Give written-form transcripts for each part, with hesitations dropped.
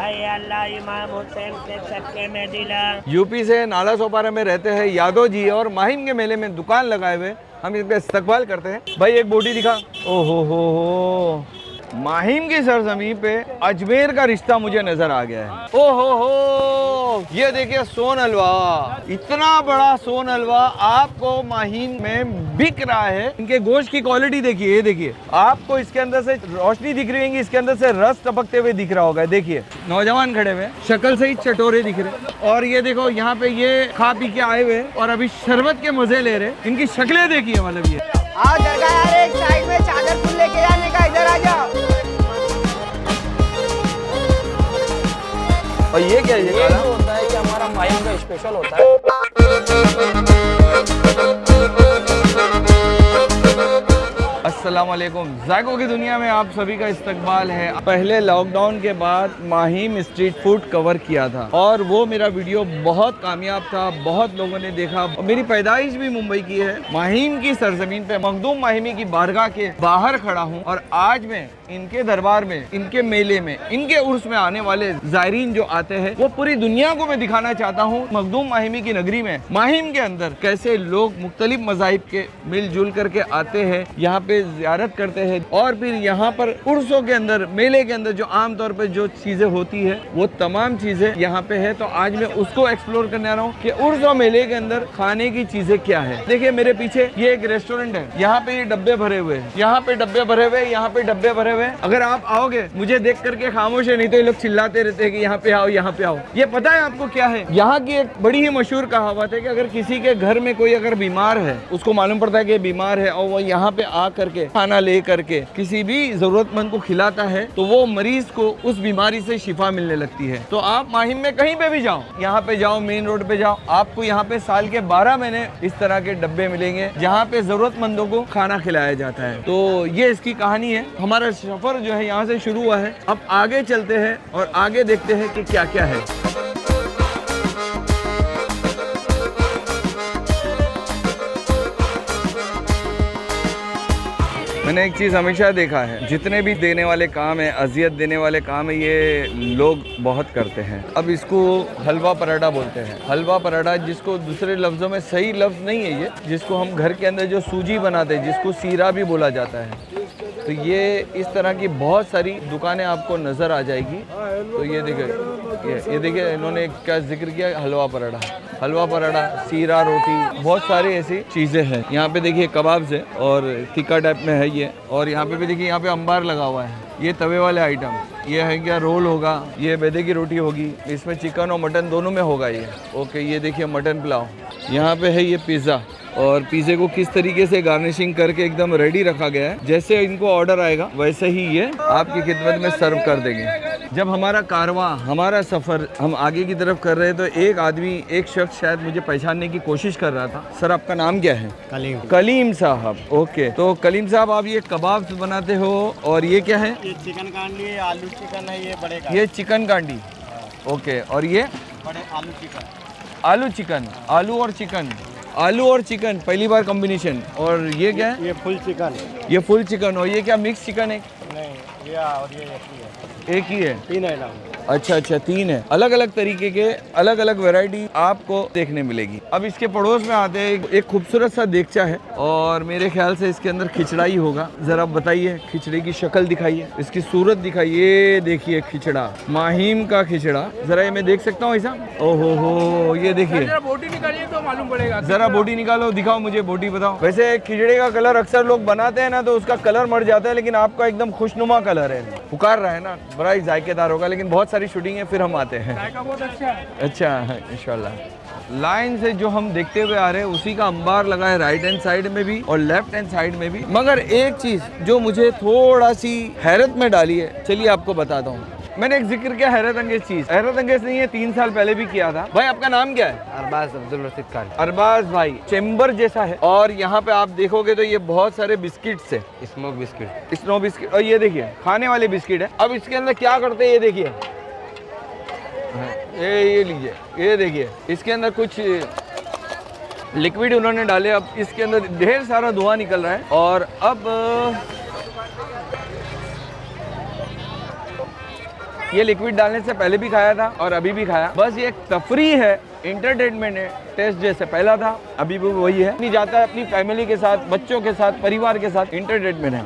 अल्लाह इमाम हुसैन के सदके में दिला। यूपी से नाला सोपारा में रहते हैं यादव जी और माहिम के मेले में दुकान लगाए हुए हम इनका इस्तकबाल करते हैं। भाई एक बोटी दिखा। ओहो हो माहिम की सरजमी पे अजमेर का रिश्ता मुझे नजर आ गया है। ओहो हो ये देखिए सोन हलवा, इतना बड़ा सोन हलवा आपको माहिम में बिक रहा है। इनके गोश्त की क्वालिटी देखिए, ये देखिए आपको इसके अंदर से रोशनी दिख रही है, इसके अंदर से रस टपकते हुए दिख रहा होगा। देखिए नौजवान खड़े हुए, शक्ल से ही चटोरे दिख रहे और ये देखो यहाँ पे ये खा पी के आए हुए और अभी शरबत के मजे ले रहे। इनकी शक्लें देखिए, मतलब ये आओ दरगाह यार, एक साइड में चादर फूल लेके जाने का, इधर आ जाओ। और ये क्या है? ये जो होता है, ये हमारा माहिम का स्पेशल होता है। अस्सलामुअलैकुम, जायकों की दुनिया में आप सभी का इस्तकबाल है। पहले लॉकडाउन के बाद माहिम स्ट्रीट फूड कवर किया था और वो मेरा वीडियो बहुत कामयाब था, बहुत लोगों ने देखा। मेरी पैदाइश भी मुंबई की है। माहिम की सरजमीन पे मखदूम माहिमी की बारगाह के बाहर खड़ा हूँ और आज मैं इनके दरबार में, इनके मेले में, इनके उर्स में आने वाले जायरीन जो आते हैं वो पूरी दुनिया को मैं दिखाना चाहता हूँ। मखदूम माहिमी की नगरी में माहिम के अंदर कैसे लोग मुख्तलिफ मज़ाहिब के मिलजुल करके आते हैं, यहाँ पे ज़ियारत करते हैं और फिर यहाँ पर उर्सों के अंदर, मेले के अंदर जो आम तौर पर जो चीज़ें होती है वो तमाम चीज़ें यहाँ पे है। तो आज मैं उसको एक्सप्लोर करने आ रहा हूँ कि उर्स और मेले के अंदर खाने की चीज़ें क्या है। देखिए मेरे पीछे ये एक रेस्टोरेंट है, यहाँ पे ये डब्बे भरे हुए हैं, यहाँ पे डब्बे भरे हुए, यहाँ पे डब्बे भरे हुए। अगर आप आओगे मुझे देख करके खामोश है, नहीं तो ये लोग चिल्लाते रहते हैं कि यहाँ पे आओ, यहाँ पे आओ। ये पता है आपको क्या है? यहाँ की एक बड़ी ही मशहूर कहावत है कि अगर किसी के घर में कोई अगर बीमार है, उसको मालूम पड़ता है कि बीमार है और वो यहाँ पे आ करके खाना ले करके किसी भी जरूरतमंद को खिलाता है तो वो मरीज को उस बीमारी से शिफा मिलने लगती है। तो आप माहिम में कहीं पे भी जाओ, यहाँ पे जाओ, मेन रोड पे जाओ, आपको यहाँ पे साल के 12 महीने इस तरह के डब्बे मिलेंगे जहाँ पे जरूरतमंदों को खाना खिलाया जाता है। तो ये इसकी कहानी है। हमारा सफर जो है यहाँ से शुरू हुआ है, अब आगे चलते हैं और आगे देखते हैं कि क्या क्या है। मैंने एक चीज़ हमेशा देखा है, जितने भी देने वाले काम है, अजियत देने वाले काम है, ये लोग बहुत करते हैं। अब इसको हलवा पराठा बोलते हैं। हलवा पराठा, जिसको दूसरे लफ्ज़ों में सही लफ्ज़ नहीं है ये, जिसको हम घर के अंदर जो सूजी बनाते हैं, जिसको सीरा भी बोला जाता है। तो ये इस तरह की बहुत सारी दुकानें आपको नज़र आ जाएगी। तो ये देखिए इन्होंने क्या जिक्र किया, हलवा पराठा, हलवा पराठा, सीरा रोटी, बहुत सारी ऐसी चीज़ें हैं। यहाँ पे देखिए कबाब्स है और तीखा टाइप में है ये। और यहाँ पे भी देखिए, यहाँ पे अंबार लगा हुआ है। ये तवे वाले आइटम, ये है क्या, रोल होगा, ये मैदे की रोटी होगी, इसमें चिकन और मटन दोनों में होगा ये। ओके, ये देखिए मटन पुलाव। यहाँ पे है ये पिज़्ज़ा और पिज़्ज़े को किस तरीके से गार्निशिंग करके एकदम रेडी रखा गया है। जैसे इनको ऑर्डर आएगा वैसे ही ये आपकी खिदमत में सर्व कर देंगे। जब हमारा कारवां, हमारा सफ़र हम आगे की तरफ कर रहे हैं तो एक आदमी, एक शख्स शायद मुझे पहचानने की कोशिश कर रहा था। सर आपका नाम क्या है? कलीम। कलीम साहब। ओके, तो कलीम साहब आप ये कबाब बनाते हो और ये क्या है? ये चिकन कांडी है, आलू चिकन है, ये बड़े का। ये चिकन कांडी। ओके, और ये बड़े आलू चिकन। आलू चिकन, आलू और चिकन, आलू और चिकन पहली बार कॉम्बिनेशन। और ये क्या है? ये फुल चिकन। ये फुल चिकन। और ये क्या, मिक्स चिकन है? नहीं, ये और ये एक ही है। 3 है ना। अच्छा, 3 है। अलग अलग तरीके के अलग अलग वैरायटी आपको देखने मिलेगी। अब इसके पड़ोस में आते हैं, एक खूबसूरत सा देगचा है और मेरे ख्याल से इसके अंदर खिचड़ा ही होगा। जरा बताइए, खिचड़े की शक्ल दिखाइए, इसकी सूरत दिखाइए। देखिए खिचड़ा, माहिम का खिचड़ा। जरा ये मैं देख सकता हूँ ऐसा? ओहो हो, ये देखिए। जरा बोटी निकालिए तो मालूम पड़ेगा। जरा बोटी निकालो, दिखाओ मुझे बोटी, बताओ। वैसे खिचड़े का कलर अक्सर लोग बनाते हैं ना तो उसका कलर मर जाता है, लेकिन आपका एकदम खुशनुमा कलर है। पुकार रहा है ना, बड़ा ही जायकेदार होगा। लेकिन बहुत सारी शूटिंग है, फिर हम आते हैं। जायका बहुत अच्छा है। अच्छा है, इंशाल्लाह। लाइन से जो हम देखते हुए आ रहे हैं उसी का अंबार लगा है राइट हैंड साइड में भी और लेफ्ट हैंड साइड में भी। मगर एक चीज जो मुझे थोड़ा सी हैरत में डाली है, चलिए आपको बताता हूँ। मैंने एक जिक्र किया हैरत अंगेज चीज, हैरत अंगेज नहीं है, 3 साल पहले भी किया था। भाई आपका नाम क्या है? अरबाज अब्दुल रशीद खान। अरबाज भाई, चेम्बर जैसा है। और यहाँ पे आप देखोगे तो ये बहुत सारे बिस्किट्स है, स्मोक बिस्किट, स्नो बिस्किट। और ये देखिए खाने वाले बिस्किट है। अब इसके अंदर क्या करते हैं ये देखिए, ये लीजिए, ये देखिए इसके अंदर कुछ लिक्विड उन्होंने डाले। अब इसके अंदर ढेर सारा धुआं निकल रहा है। और अब ये लिक्विड डालने से पहले भी खाया था और अभी भी खाया। बस ये एक तफरी है, इंटरटेनमेंट है। टेस्ट जैसे पहला था अभी भी वही है। नहीं जाता है अपनी फैमिली के साथ, बच्चों के साथ, परिवार के साथ, इंटरटेनमेंट है।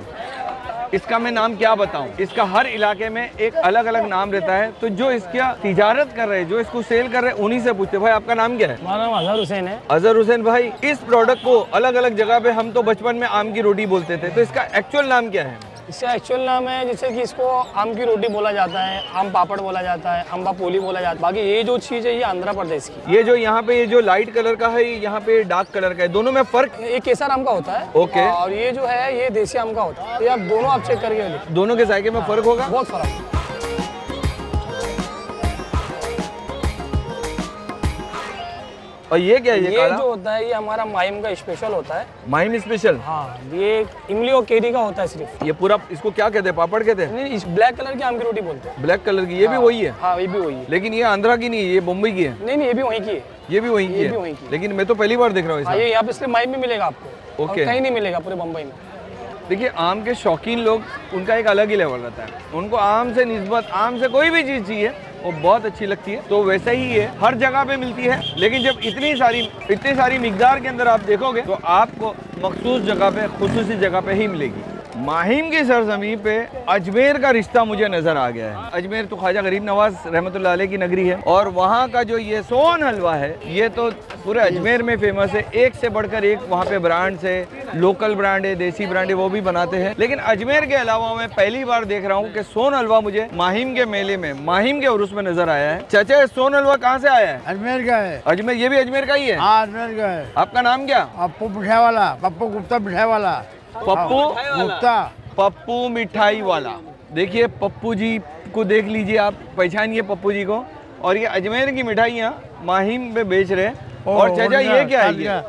इसका मैं नाम क्या बताऊं, इसका हर इलाके में एक अलग अलग नाम रहता है। तो जो इसका तिजारत कर रहे हैं, जो इसको सेल कर रहे हैं, उन्हीं से पूछते भाई आपका नाम क्या है? हमारा नाम अजहर हुसैन है। अजहर हुसैन भाई, इस प्रोडक्ट को अलग अलग जगह पे हम तो बचपन में आम की रोटी बोलते थे, तो इसका एक्चुअल नाम क्या है? इसका एक्चुअल नाम है जैसे कि इसको आम की रोटी बोला जाता है, आम पापड़ बोला जाता है, अम्बा पोली बोला जाता है। बाकी ये जो चीज़ है ये आंध्र प्रदेश की। ये जो यहाँ पे ये जो लाइट कलर का है, यहाँ पे डार्क कलर का है, दोनों में फर्क? ये केसर आम का होता है। ओके। और ये जो है ये देसी आम का होता है। ये आप दोनों आप चेक करके देखिए, दोनों के जायके में फर्क होगा? बहुत फर्क है। और ये क्या है? ये काला जो होता है ये हमारा माहिम का स्पेशल होता है। माहिम स्पेशल? हाँ, ये इमली और केरी का होता है सिर्फ। ये पूरा इसको क्या कहते हैं? पापड़ कहते हैं? नहीं, इस ब्लैक कलर की आम की रोटी बोलते हैं। ब्लैक कलर की? ये भी वही है? हाँ, ये भी वही है। लेकिन ये आंध्रा की नहीं है, ये मुंबई की है। नहीं, ये भी वहीं की है। ये भी वहीं की ये भी वहीं है, की है। लेकिन मैं तो पहली बार देख रहा हूँ हाँ, इसे। ये यहाँ पे इसलिए माहिम में मिलेगा आपको। ओके। और कहीं नहीं मिलेगा पूरे बम्बई में। देखिए, आम के शौकीन लोग, उनका एक अलग ही लेवल रहता है। उनको आम से निस्बत, आम से कोई भी चीज़ चाहिए वो बहुत अच्छी लगती है। तो वैसे ही है, हर जगह पे मिलती है। लेकिन जब इतनी सारी मिकदार के अंदर आप देखोगे तो आपको मखसूस जगह पे, खुसूसी जगह पे ही मिलेगी। माहिम की सरजमी पे अजमेर का रिश्ता मुझे नजर आ गया है। अजमेर तो ख्वाजा गरीब नवाज रहमतुल्लाह अलैह की नगरी है, और वहाँ का जो ये सोन हलवा है, ये तो पूरे अजमेर में फेमस है। एक से बढ़कर एक वहाँ पे ब्रांड्स है, लोकल ब्रांड है, देसी ब्रांड है, वो भी बनाते हैं। लेकिन अजमेर के अलावा मैं पहली बार देख रहा हूँ कि सोन हलवा मुझे माहिम के मेले में, माहिम के उर्स में नजर आया है। चाचा, सोन हलवा कहाँ से आया है? अजमेर का है। अजमेर? ये भी अजमेर का ही है? हाँ, अजमेर का है। आपका नाम क्या? पप्पू मिठाई वाला, पप्पू गुप्ता मिठाई वाला। पप्पू गुप्ता। पप्पू मिठाई वाला। देखिए, पप्पू जी को देख लीजिए, आप पहचानिए पप्पू जी को। और ये अजमेर की मिठाइयाँ माहिम में बेच रहे हैं। और चाचा, ये क्या है?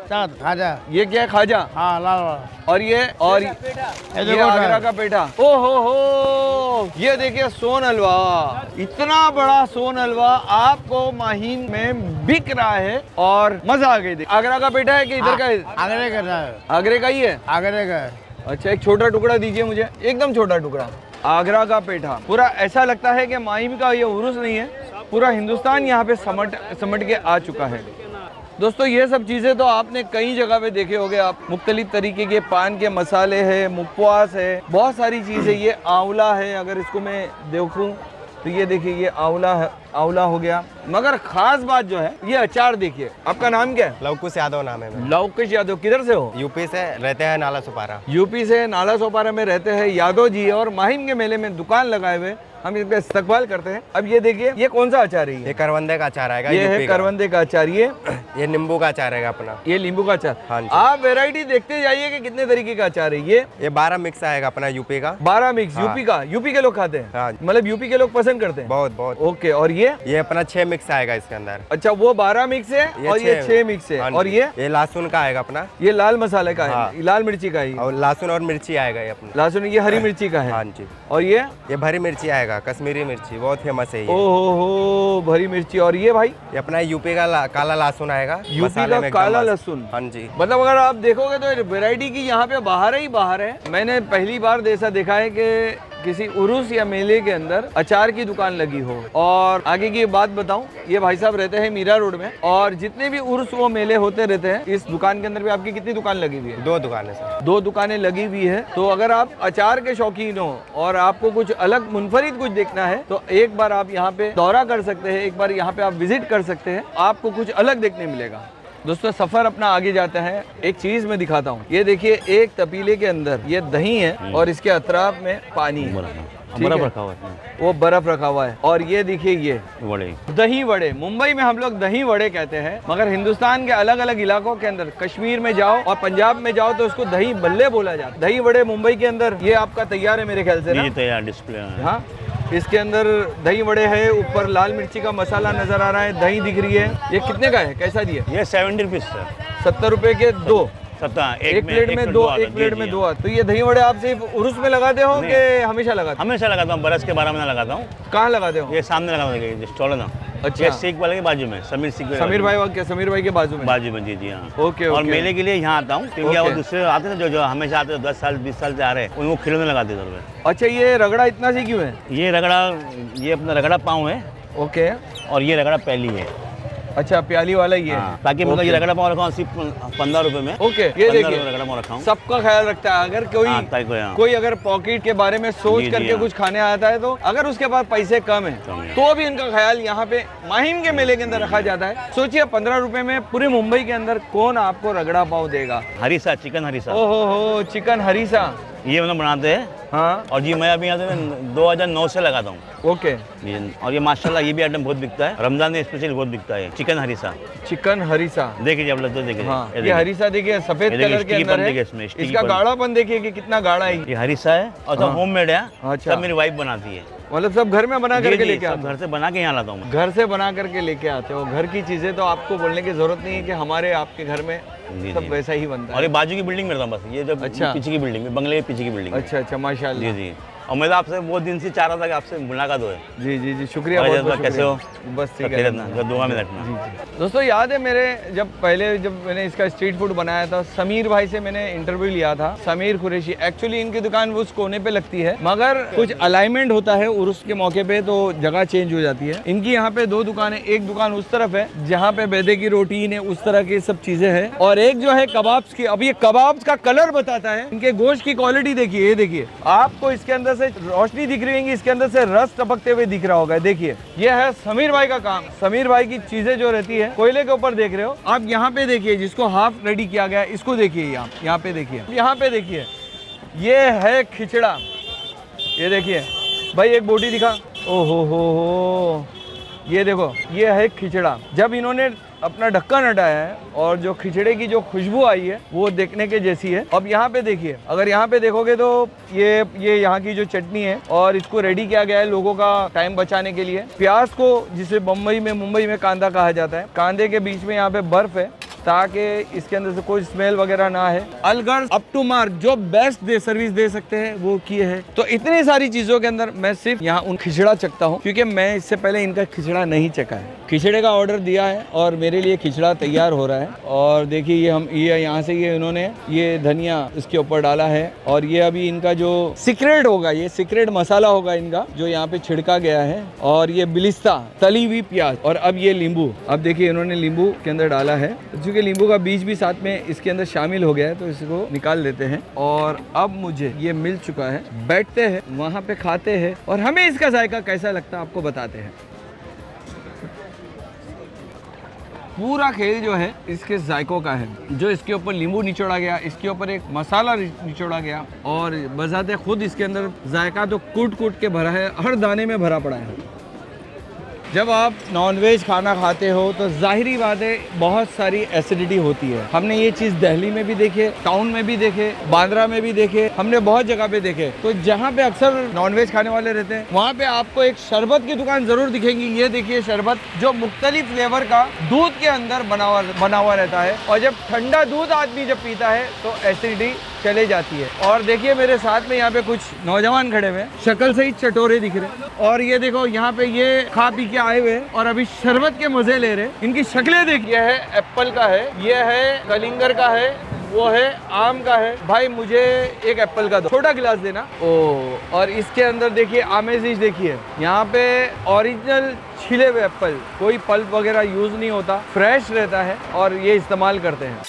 खाजा। ये क्या है? खाजा? हाँ, लाल वाला। और ये आगरा का पेठा। ओ हो, ये देखिए सोन हलवा, इतना बड़ा सोन हलवा आपको माहिम में बिक रहा है और मजा आ गई। आगरा का पेठा है कि इधर का है? आगरे का है। आगरे का ही है? आगरे का है। अच्छा, एक छोटा टुकड़ा दीजिए मुझे, एकदम छोटा टुकड़ा। आगरा का पेठा पूरा ऐसा लगता है कि माहिम का ये उर्स नहीं है, पूरा हिंदुस्तान यहाँ पे समट के आ चुका है। दोस्तों, ये सब चीज़ें तो आपने कई जगह पे देखे होंगे आप। मुख्तलिफ तरीके के पान के मसाले है, मुखवास है, बहुत सारी चीज़ें। ये आंवला है, अगर इसको मैं देखूं तो ये देखिए, ये आंवला है, आंवला हो गया। मगर खास बात जो है, ये अचार देखिए। आपका नाम क्या है? लवकुश यादव नाम है मेरा। लवकुश यादव। किधर से हो? यूपी से, रहते हैं नाला सुपारा। यूपी से नाला सोपारा में रहते हैं यादव जी, और माहिम के मेले में दुकान लगाए हुए हम इसका इस्तकबाल करते हैं। अब ये देखिए, ये कौन सा अचार है? ये करवंदे का अचार आएगा। ये है करवंदे का अचार। ये नींबू का अचार आएगा अपना। ये नींबू का अचार। हाँ जी। आप वैरायटी देखते जाइए कि कितने तरीके का अचार है। ये 12 मिक्स आएगा अपना यूपी का। 12 मिक्स? हाँ। यूपी का? यूपी के लोग खाते हैं? हाँ। मतलब यूपी के लोग पसंद करते हैं? बहुत बहुत। ओके। और ये अपना 6 मिक्स आएगा इसके अंदर। अच्छा, वो 12 मिक्स है और ये 6 मिक्स है। हाँ और जी। ये लहसुन का आएगा अपना। ये लाल मसाले का हाँ। है, लाल मिर्ची का ही। और लहसुन और मिर्ची आएगा ये अपना। लहसुन, ये हरी मिर्ची का है। हाँ जी। और ये भरी मिर्ची आएगा, कश्मीरी मिर्ची, बहुत फेमस है ये। ओहो, भरी मिर्ची। और ये भाई? ये अपना यूपी का काला लहसुन आएगा। यूपी मसाले का में एकदम काला मस्त। लहसुन। हाँ जी। मतलब अगर आप देखोगे तो वैरायटी की यहाँ पे बाहर ही बाहर है। मैंने पहली बार ऐसा देखा है कि किसी उर्स या मेले के अंदर अचार की दुकान लगी हो। और आगे की बात बताऊं, ये भाई साहब रहते हैं मीरा रोड में, और जितने भी उर्स वो मेले होते रहते हैं, इस दुकान के अंदर भी आपकी कितनी दुकान लगी हुई है? 2 दुकानें सर। 2 दुकानें लगी हुई है। तो अगर आप अचार के शौकीन हो और आपको कुछ अलग मुनफरिद कुछ देखना है तो एक बार आप यहाँ पे दौरा कर सकते हैं, एक बार यहाँ पे आप विजिट कर सकते हैं, आपको कुछ अलग देखने मिलेगा। दोस्तों, सफर अपना आगे जाता है। एक चीज मैं दिखाता हूँ। ये देखिए, एक तपीले के अंदर ये दही है और इसके अतराफ में पानी है। बर्फ रखा हुआ है, वो बर्फ रखा हुआ है। और ये देखिए, ये वड़े, दही वड़े। मुंबई में हम लोग दही वड़े कहते हैं, मगर हिंदुस्तान के अलग अलग इलाकों के अंदर, कश्मीर में जाओ और पंजाब में जाओ तो उसको दही बल्ले बोला जाता है। दही वड़े मुंबई के अंदर ये आपका तैयार है मेरे ख्याल से ना? तैयार डिस्प्ले। हाँ, इसके अंदर दही वड़े है, ऊपर लाल मिर्ची का मसाला नजर आ रहा है, दही दिख रही है। ये कितने का है, कैसा दिया? ये 70 रुपीज सर। 70 रुपए के 2। 70 एक प्लेट में 2, एक प्लेट में 2। तो ये दही वड़े आप सिर्फ उर्स में लगाते हो कि हमेशा लगाते हो? हमेशा लगाता हूँ, बरस के 12 महीना लगाता हूँ। कहाँ लगाते हो? ये सामने लगाता हूँ, स्टॉल है ना। अच्छा। ये शेख वाले के बाजू में, समीर शेख वाले समीर भाई के बाजू में। बाजू में, जी जी हाँ। ओके और ओके। मेले के लिए यहाँ आता हूँ क्योंकि ओके। वो दूसरे आते हैं ना जो हमेशा आते हैं 10 साल 20 साल से आ रहे हैं, उनको खिलौने लगाते हैं इधर पे। अच्छा, ये रगड़ा इतना सी क्यों है? ये रगड़ा, ये अपना रगड़ा पाँव है ओके। और ये रगड़ा पहली है। अच्छा, प्याली वाला ये है। हाँ, ताकि मतलब ये रगड़ा पाँव रखा हूँ सिर्फ 15 रुपए में। ओके, ये 15 देखिए रुपए रगड़ा पाँव रखा हूँ। सबका ख्याल रखता है। अगर हाँ, ताकि हाँ। कोई अगर पॉकेट के बारे में सोच जी, जी, करके हाँ। कुछ खाने आता है, तो अगर उसके पास पैसे कम है तो भी इनका ख्याल यहाँ पे माहिम के मेले के अंदर रखा जाता है। सोचिए 15 रुपए में पूरे मुंबई के अंदर कौन आपको रगड़ा पाव देगा? हरीसा, चिकन हरीसा, ओहो हो, चिकन हरीसा। ये मतलब बनाते हैं। हाँ, और जी मैं अभी यहाँ से 2009 से लगाता हूँ। ओके। और ये माशाल्लाह ये भी आइटम बहुत बिकता है, रमजान में स्पेशली बहुत बिकता है चिकन हरीसा। चिकन हरीसा, देखिए आप लोग तो देखिए। हाँ, ये हरीसा देखिए सफेद ये देखिए, कलर के sticky अंदर बन देखिए है। इसमें, sticky इसका बन। गाढ़ापन देखिए कि कितना गाढ़ा है। ये हरीसा है और सब हाँ। होममेड है। अच्छा। सब मेरी वाइफ बनाती है। मतलब सब घर में बना जी, करके जी, लेके सब आते घर से बना के यहाँ लाता हूँ मैं। हो? घर से बना करके लेके आते हो। घर की चीजें तो आपको बोलने की जरूरत नहीं है कि हमारे आपके घर में जी, सब जी। वैसा ही बनता और है। ये बाजू की बिल्डिंग में रहता हूँ बस, ये जब अच्छा। पीछे की बिल्डिंग में, बंगले के पीछे की बिल्डिंग में। अच्छा अच्छा, माशाल्लाह। जी जी। और मैं तो आपसे वो दिन से चाह रहा था कि आपसे मुलाकात हो। जी जी जी, शुक्रिया और बहुत जज्बा बहुत कैसे हो? शुक्रिया। बस ठीक खैरियत ना, है। दुआ में रखना। जी जी। दोस्तों याद है मेरे जब मैंने इसका स्ट्रीट फूड बनाया था, समीर भाई से मैंने इंटरव्यू लिया था। समीर कुरैशी, एक्चुअली इनकी दुकान उस कोने पे लगती है, मगर कुछ अलाइनमेंट होता है उर्स के मौके पे तो जगह चेंज हो जाती है। इनकी यहाँ पे 2 दुकानें, एक दुकान उस तरफ है जहाँ पे बेदे की रोटी ने उस तरह की सब चीजें हैं, और एक जो है कबाब्स की। अब ये कबाब्स का कलर बताता है, इनके गोश्त की क्वालिटी देखिए। ये देखिए, आपको इसके अंदर से रोशनी दिख रही होगी, इसके अंदर से रस टपकते हुए दिख रहा होगा। देखिए, ये है समीर भाई का काम। समीर भाई की चीजें जो रहती है कोयले के ऊपर देख रहे हो आप। यहाँ पे देखिए, जिसको हाफ रेडी किया गया है, इसको देखिए। यहाँ पे देखिए, यहाँ पे देखिए, ये है खिचड़ा। ये देखिए भाई, एक बोटी दिखा। ओहो हो, ये देखो, ये है खिचड़ा। जब इन्होंने अपना ढक्कन हटाया है और जो खिचड़े की जो खुशबू आई है वो देखने के जैसी है। अब यहाँ पे देखिए, अगर यहाँ पे देखोगे तो ये यहाँ की जो चटनी है, और इसको रेडी किया गया है लोगों का टाइम बचाने के लिए। प्याज को, जिसे मुंबई में कांदा कहा जाता है, कांदे के बीच में यहाँ पे बर्फ है ताकि इसके अंदर से कोई स्मेल वगैरह ना है। अलगढ़ अप टू मार्क जो बेस्ट सर्विस दे सकते हैं वो किए हैं। तो इतनी सारी चीजों के अंदर मैं सिर्फ यहाँ उन खिचड़ा चखता हूँ, क्योंकि मैं इससे पहले इनका खिचड़ा नहीं चखा है। खिचड़े का ऑर्डर दिया है और मेरे लिए खिचड़ा तैयार हो रहा है। और देखिए, ये यहाँ से इन्होंने ये धनिया इसके ऊपर डाला है, और ये अभी इनका जो सीक्रेट होगा, ये सीक्रेट मसाला होगा इनका जो यहाँ पे छिड़का गया है। और ये बिलिस्ता, तली हुई प्याज, और अब ये नींबू। अब देखिए, इन्होंने नींबू के अंदर डाला है, क्योंकि नींबू का बीज भी साथ में इसके अंदर शामिल हो गया है, तो इसको निकाल देते हैं। और अब मुझे ये मिल चुका है, बैठते हैं वहाँ पे, खाते हैं, और हमें इसका जायका कैसा लगता है आपको बताते हैं। पूरा खेल जो है इसके जायकों का है। जो इसके ऊपर नींबू निचोड़ा गया, इसके ऊपर एक मसाला निचोड़ा गया, और बजाते खुद इसके अंदर जायका तो कूट कूट के भरा है, हर दाने में भरा पड़ा है। जब आप नॉनवेज खाना खाते हो तो जाहिरी बात है बहुत सारी एसिडिटी होती है। हमने ये चीज़ दिल्ली में भी देखे, टाउन में भी देखे, बांद्रा में भी देखे, हमने बहुत जगह पे देखे। तो जहाँ पे अक्सर नॉनवेज खाने वाले रहते हैं वहाँ पे आपको एक शरबत की दुकान जरूर दिखेगी। ये देखिए शरबत, जो मुख्तलिफ फ्लेवर का दूध के अंदर बना हुआ रहता है, और जब ठंडा दूध आदमी जब पीता है तो एसिडिटी चले जाती है। और देखिए मेरे साथ में यहाँ पे कुछ नौजवान खड़े हुए, शक्ल से ही चटोरे दिख रहे, और ये देखो यहाँ पे ये खा पी के आए हुए और अभी शरबत के मजे ले रहे। इनकी शक्लें देखिए, ये है एप्पल का है, ये है कलिंगर का है, वो है आम का है। भाई मुझे एक एप्पल का दो, छोटा गिलास देना। ओ, और इसके अंदर देखिए आमेजिश देखिए, यहाँ पे ओरिजिनल छिले हुए एप्पल, कोई पल्प वगैरह यूज नहीं होता, फ्रेश रहता है, और ये इस्तेमाल करते हैं।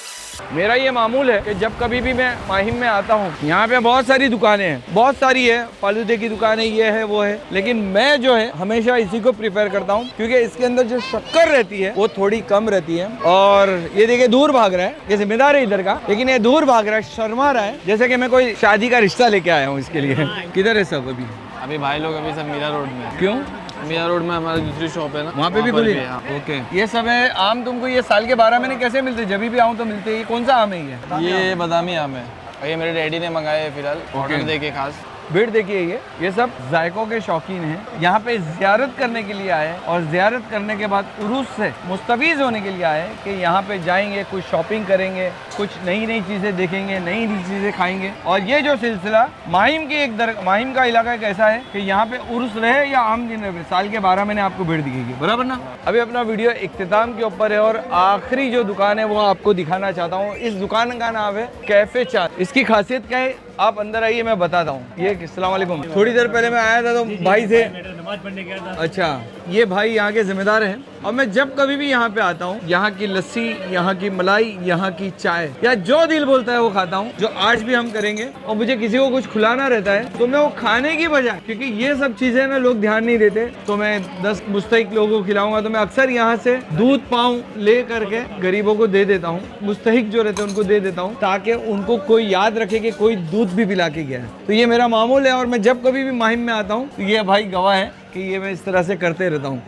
मेरा ये मामूल है कि जब कभी भी मैं माहिम में आता हूँ, यहाँ पे बहुत सारी दुकानें हैं, बहुत सारी है, फालूदे की दुकानें, ये है वो है, लेकिन मैं जो है हमेशा इसी को प्रिफर करता हूँ, क्योंकि इसके अंदर जो शक्कर रहती है वो थोड़ी कम रहती है। और ये देखिए दूर भाग रहा है, ये जिम्मेदार है इधर का, लेकिन ये दूर भाग रहा है, शर्मा रहा है, जैसे कि मैं कोई शादी का रिश्ता लेके आया हूँ इसके लिए। किधर है सब अभी? अभी भाई लोग अभी सब मीरा रोड में। क्यों? मीरा रोड में हमारी दूसरी शॉप है ना, वहाँ पे भी खुली है? ओके। ये सब है आम, तुमको ये साल के 12 महीने कैसे मिलते? जब भी आऊँ तो मिलते हैं। कौन सा आम है ये? ये बादामी आम है, ये मेरे डैडी ने मंगाए है फिलहाल, ऑर्डर दे के खास। भीड़ देखिए, ये सब जायकों के शौकीन हैं। यहाँ पे ज़ियारत करने के लिए आए और ज़ियारत करने के बाद उरूस से मुस्तफीज़ होने के लिए आए कि यहाँ पे जाएंगे, कुछ शॉपिंग करेंगे, कुछ नई नई चीज़ें देखेंगे, नई नई चीज़ें खाएंगे। और ये जो सिलसिला माहिम की माहिम का इलाका एक ऐसा है कि यहाँ पे उर्स रहे या आम दिन रहे, साल के 12 महीने आपको भीड़ दिखेगी, बराबर ना। अभी अपना वीडियो इख्तिताम के ऊपर है और आखिरी जो दुकान है वो आपको दिखाना चाहता हूँ। इस दुकान का नाम है कैफे चांद। इसकी खासियत क्या है, आप अंदर आइए, मैं बताता हूँ। ये अस्सलाम वालेकुम। थोड़ी देर पहले मैं आया था तो भाई से नमाज पढ़ने गया था। अच्छा, ये भाई यहाँ के जिम्मेदार हैं और मैं जब कभी भी यहाँ पे आता हूँ, यहाँ की लस्सी, यहाँ की मलाई, यहाँ की चाय, या जो दिल बोलता है वो खाता हूँ, जो आज भी हम करेंगे। और मुझे किसी को कुछ खिलाना रहता है तो मैं वो खाने की बजाय, क्योंकि ये सब चीजें ना लोग ध्यान नहीं देते, तो मैं 10 मुस्तहिक लोगों को खिलाऊंगा तो मैं अक्सर यहाँ से दूध पाँव ले करके गरीबों को दे देता हूँ, मुस्तहिक जो रहते हैं उनको दे देता हूँ, ताकि उनको कोई याद रखे कि कोई दूध भी पिला के गया है। तो ये मेरा मामूल है और मैं जब कभी भी माहिम में आता हूँ तो ये भाई गवाह है कि ये मैं इस तरह से करते रहता हूँ।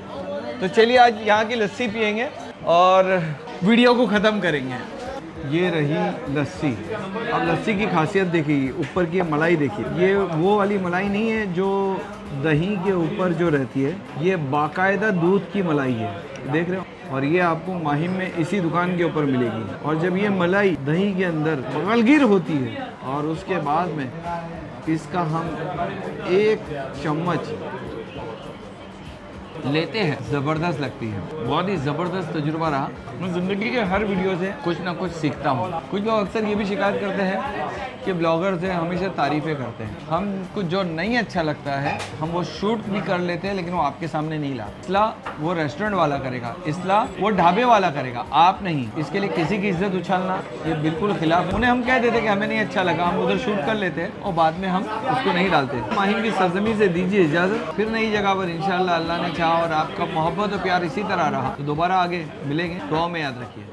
तो चलिए आज यहाँ की लस्सी पियेंगे और वीडियो को ख़त्म करेंगे। ये रही लस्सी। अब लस्सी की खासियत देखिए, ऊपर की मलाई देखिए, ये वो वाली मलाई नहीं है जो दही के ऊपर जो रहती है, ये बाकायदा दूध की मलाई है, देख रहे हो। और ये आपको माहिम में इसी दुकान के ऊपर मिलेगी। और जब ये मलाई दही के अंदर बगलगिर होती है और उसके बाद में इसका हम 1 चम्मच लेते हैं, ज़बरदस्त लगती है। बहुत ही ज़बरदस्त तजुर्बा रहा। मैं ज़िंदगी के हर वीडियो से कुछ ना कुछ सीखता हूँ। कुछ लोग अक्सर ये भी शिकायत करते हैं कि ब्लॉगर से हमेशा तारीफ़ें करते हैं। हम कुछ जो नहीं अच्छा लगता है हम वो शूट भी कर लेते हैं, लेकिन वो आपके सामने नहीं लाते। इसलिए वो रेस्टोरेंट वाला करेगा, इसलिए वो ढाबे वाला करेगा, आप नहीं। इसके लिए किसी की इज्जत उछालना ये बिल्कुल खिलाफ। उन्हें हम कह देते कि हमें नहीं अच्छा लगा, हम उधर शूट कर लेते हैं और बाद में हम उसको नहीं डालते। माहिम की सरजमी से दीजिए इजाज़त, फिर नई जगह पर इंशाअल्लाह अल्लाह ने चाहा और आपका मोहब्बत और प्यार इसी तरह रहा तो दोबारा आगे मिलेंगे। दुआ में याद रखिए।